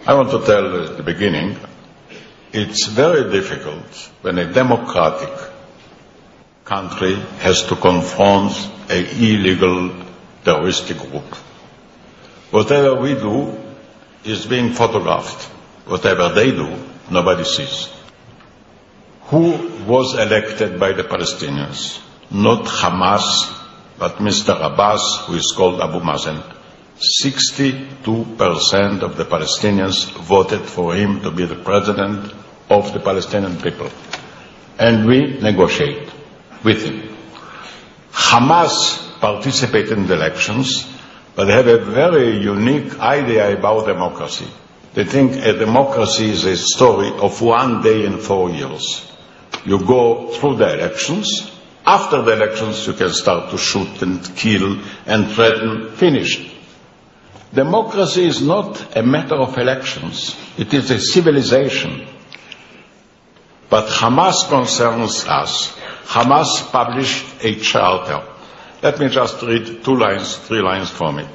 I want to tell at the beginning, it's very difficult when a democratic country has to confront an illegal terroristic group. Whatever we do is being photographed. Whatever they do, nobody sees. Who was elected by the Palestinians? Not Hamas, but Mr. Abbas, who is called Abu Mazen. 62% of the Palestinians voted for him to be the president of the Palestinian people. And we negotiate with him. Hamas participated in the elections, but they have a very unique idea about democracy. They think a democracy is a story of 1 day in 4 years. You go through the elections. After the elections, you can start to shoot and kill and threaten. Finished. Democracy is not a matter of elections. It is a civilization. But Hamas concerns us. Hamas published a charter. Let me just read 2 lines, 3 lines from it.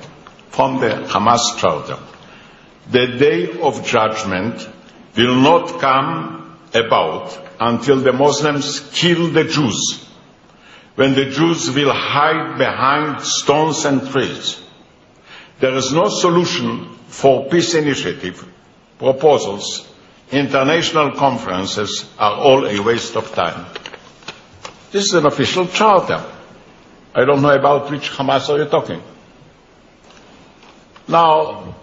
From the Hamas charter. The day of judgment will not come about until the Muslims kill the Jews, when the Jews will hide behind stones and trees. There is no solution for peace initiative, proposals, international conferences are all a waste of time. This is an official charter. I don't know about which Hamas are you talking. Now,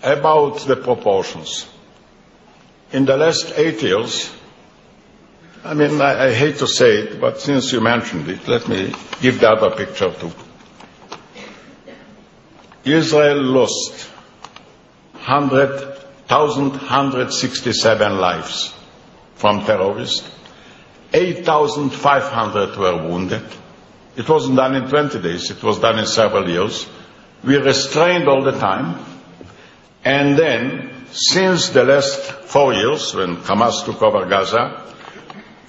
about the proportions. In the last 8 years, I hate to say it, but since you mentioned it, let me give the other picture too. Israel lost 1,167 lives from terrorists. 8,500 were wounded. It wasn't done in 20 days. It was done in several years. We restrained all the time. And then, since the last 4 years, when Hamas took over Gaza,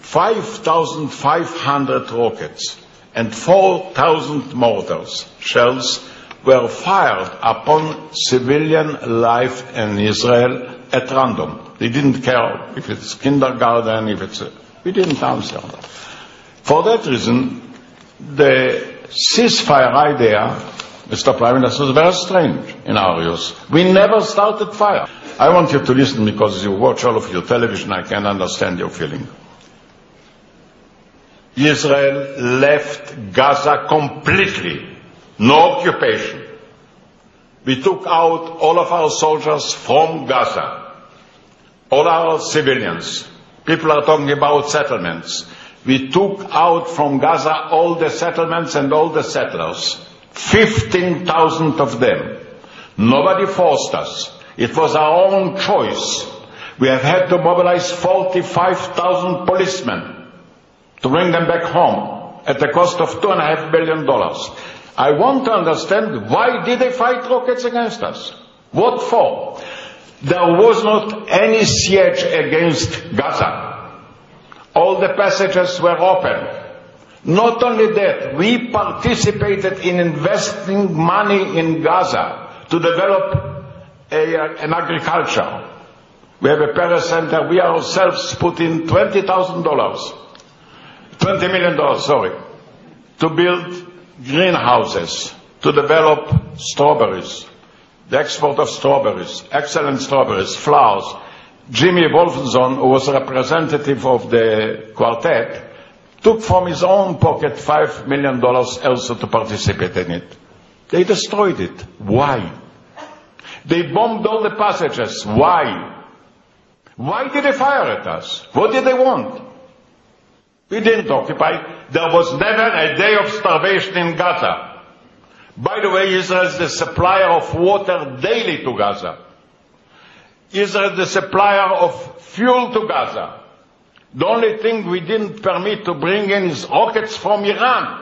5,500 rockets and 4,000 mortars, shells, were fired upon civilian life in Israel at random. They didn't care if it's kindergarten, we didn't answer. For that reason, the ceasefire idea, Mr. Prime Minister, is very strange in our views. We never started fire. I want you to listen because you watch all of your television, I can understand your feeling. Israel left Gaza completely. No occupation. We took out all of our soldiers from Gaza. All our civilians. People are talking about settlements. We took out from Gaza all the settlements and all the settlers. 15,000 of them. Nobody forced us. It was our own choice. We have had to mobilize 45,000 policemen to bring them back home at the cost of $2.5 billion. I want to understand, why did they fight rockets against us? What for? There was not any siege against Gaza. All the passages were open. Not only that, we participated in investing money in Gaza to develop an agriculture. We have a Paris Center. We ourselves put in $20 million, to build greenhouses, to develop strawberries, the export of strawberries, excellent strawberries, flowers. Jimmy Wolfensohn, who was a representative of the quartet, took from his own pocket $5 million also to participate in it. They destroyed it. Why? They bombed all the passages. Why? Why did they fire at us? What did they want? We didn't occupy. There was never a day of starvation in Gaza. By the way, Israel is the supplier of water daily to Gaza. Israel is the supplier of fuel to Gaza. The only thing we didn't permit to bring in is rockets from Iran.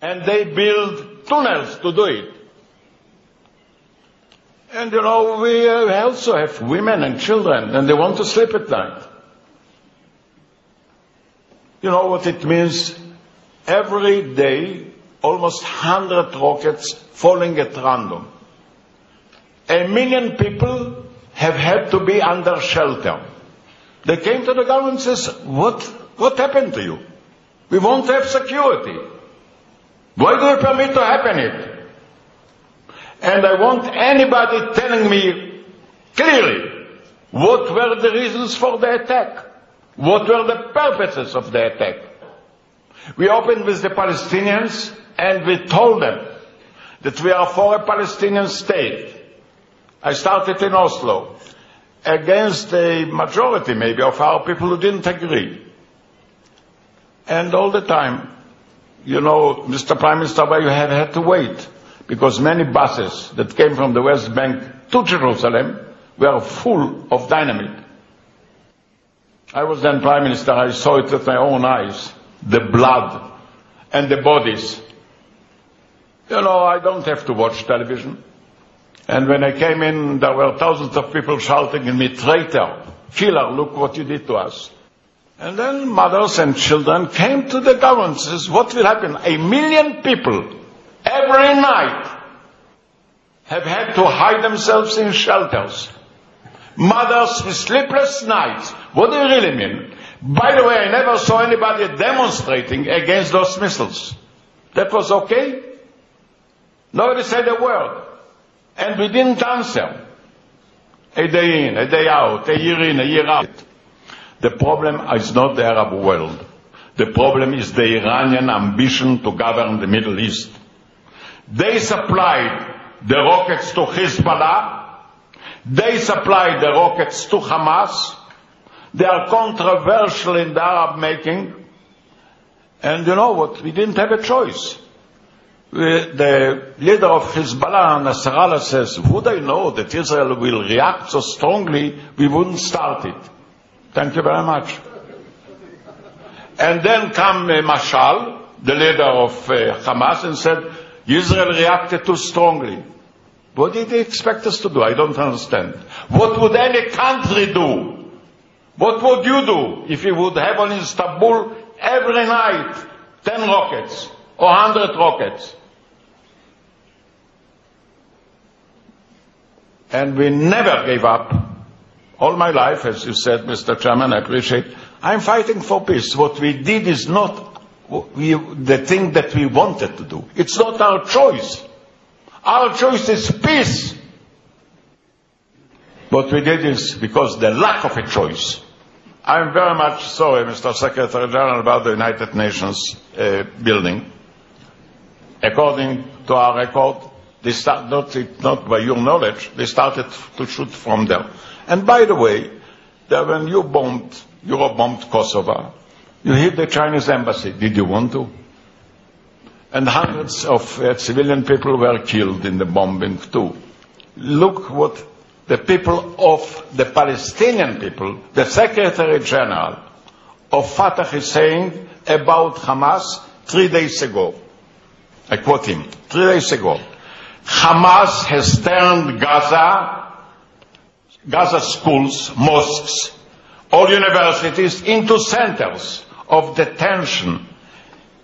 And they build tunnels to do it. And we also have women and children, and they want to sleep at night. You know what it means? Every day, almost 100 rockets falling at random. 1 million people have had to be under shelter. They came to the government and says, what happened to you? We want to have security. Why do you permit to happen it? And I want anybody telling me clearly what were the reasons for the attack? What were the purposes of the attack? We opened with the Palestinians and we told them that we are for a Palestinian state. I started in Oslo against a majority maybe of our people who didn't agree. And all the time, you know, Mr. Prime Minister, you have had to wait because many buses that came from the West Bank to Jerusalem were full of dynamite. I was then Prime Minister, I saw it with my own eyes, the blood and the bodies. You know, I don't have to watch television. And when I came in, there were thousands of people shouting at me, traitor, killer, look what you did to us. And then mothers and children came to the government and says, what will happen? 1 million people every night have had to hide themselves in shelters. Mothers with sleepless nights. What do you really mean? By the way, I never saw anybody demonstrating against those missiles. That was okay? Nobody said a word. And we didn't answer. A day in, a day out, a year in, a year out. The problem is not the Arab world. The problem is the Iranian ambition to govern the Middle East. They supplied the rockets to Hezbollah. They supplied the rockets to Hamas. They are controversial in the Arab making. And you know what? We didn't have a choice. The leader of Hezbollah, Nasrallah, says, would I know that Israel will react so strongly, we wouldn't start it. Thank you very much. And then come Mashal, the leader of Hamas, and said, Israel reacted too strongly. What did they expect us to do? I don't understand. What would any country do? What would you do if you would have on Istanbul every night 10 rockets or 100 rockets? And we never gave up. All my life, as you said, Mr. Chairman, I appreciate, I'm fighting for peace. What we did is not the thing that we wanted to do. It's not our choice. Our choice is peace. What we did is because the lack of a choice. I'm very much sorry, Mr. Secretary General, about the United Nations building. According to our record, they start, not by your knowledge, they started to shoot from there. And by the way, when Europe bombed Kosovo, you hit the Chinese embassy. Did you want to? And hundreds of civilian people were killed in the bombing too. Look what the people of the Palestinian people, the Secretary General of Fatah is saying about Hamas 3 days ago. I quote him, 3 days ago. Hamas has turned Gaza schools, mosques, all universities into centers of detention,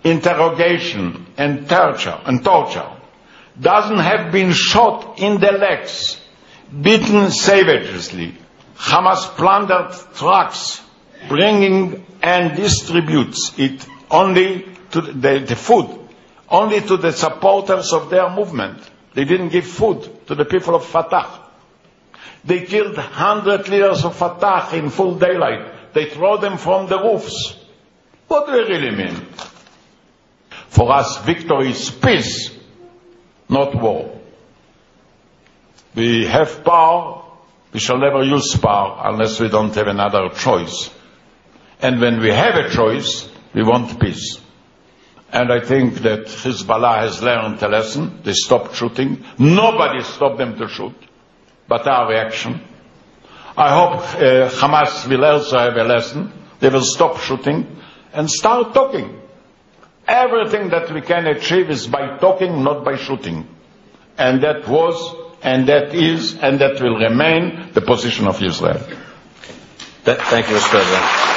interrogation, and torture. Doesn't have been shot in the legs, beaten savagely. Hamas plundered trucks, bringing and distributes it only to the food, only to the supporters of their movement. They didn't give food to the people of Fatah. They killed 100 leaders of Fatah in full daylight. They throw them from the roofs. What do we really mean? For us, victory is peace, not war. We have power. We shall never use power unless we don't have another choice. And when we have a choice, we want peace. And I think that Hezbollah has learned a lesson. They stopped shooting. Nobody stopped them to shoot, but our reaction. I hope Hamas will also have a lesson. They will stop shooting and start talking. Everything that we can achieve is by talking, not by shooting. And that was, and that is, and that will remain the position of Israel. Thank you, Mr. President.